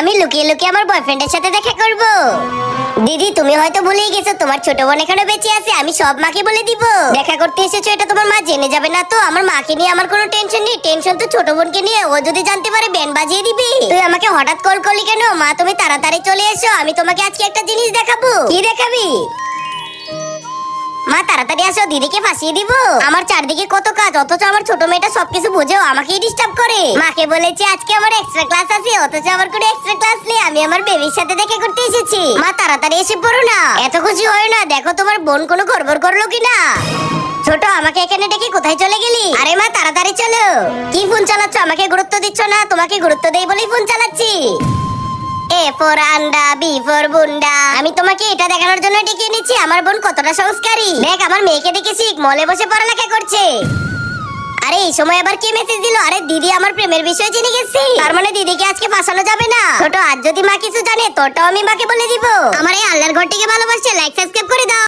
আমি লুকিয়ে লুকিয়ে আমার বয়ফ্রেন্ডের সাথে দেখা করব। দিদি তুমি হয়তো ভুলেই গেছো তোমার ছোট বোন এখানে বেঁচে আছে, আমি সব মাকে বলে দিব। দেখা করতে এসেছো এটা তোমার মা জেনে যাবে না তো? আমার মাকে নিয়ে আমার কোনো টেনশন নেই, টেনশন তো ছোট বোনকে নিয়ে, ও যদি জানতে পারে ব্যান্ড বাজিয়ে দিবি। তুই আমাকে হঠাৎ কল করলি কেন? মা তুমি তাড়াতাড়ি চলে এসো, আমি তোমাকে আজকে একটা জিনিস দেখাবো। কি দেখাবি? মা তাড়াতাড়ি আসো, দিদিকে ফাঁসিয়ে দিব। আমার চারদিকে কত কাজ, অথচ আমার ছোট মেয়েটা সবকিছু বুঝেও আমাকেই ডিস্টার্ব করে। মাকে বলেছি আজকে আমার এক্সট্রা ক্লাস আছে, অথচ আমার কোনো এক্সট্রা ক্লাস নেই, আমি আমার বেবির সাথে দেখা করতে এসেছি। মা তাড়াতাড়ি এসে পড়ো না, এত খুশি হয় না, দেখো তোমার বোন কোনো গড়বড় করলো কিনা। ছোট আমাকে এখানে ডেকে কোথায় চলে গেলি? আরে মা তাড়াতাড়ি চলো। কি ফোন চালাচ্ছ? আমাকে গুরুত্ব দিচ্ছ না? তোমাকে গুরুত্ব দেই বলেই ফোন চালাচ্ছি। এ ফর আন্ডা, বি ফর বুন্ডা। আমি তোমাকে এটা দেখানোর জন্য ডেকে এনেছি আমার বোন কতটা সংস্কারী। দেখ আমার মেয়েকে দেখেছি মলে বসে পড়ালেখা করছে। আরে এই সময় আবার কে মেসেজ দিল? আরে দিদি আমার প্রেমের বিষয়ে জেনে গেছে, তার মানে দিদিকে আজকে ফাঁসানো যাবে না। ছোট আজ যদি মা কিছু জানে তোরটাও আমি মাকে বলে দিব। আমার এই আল্লাহর ঘরটিকে ভালোবাসছে, লাইক সাবস্ক্রাইব করে দাও।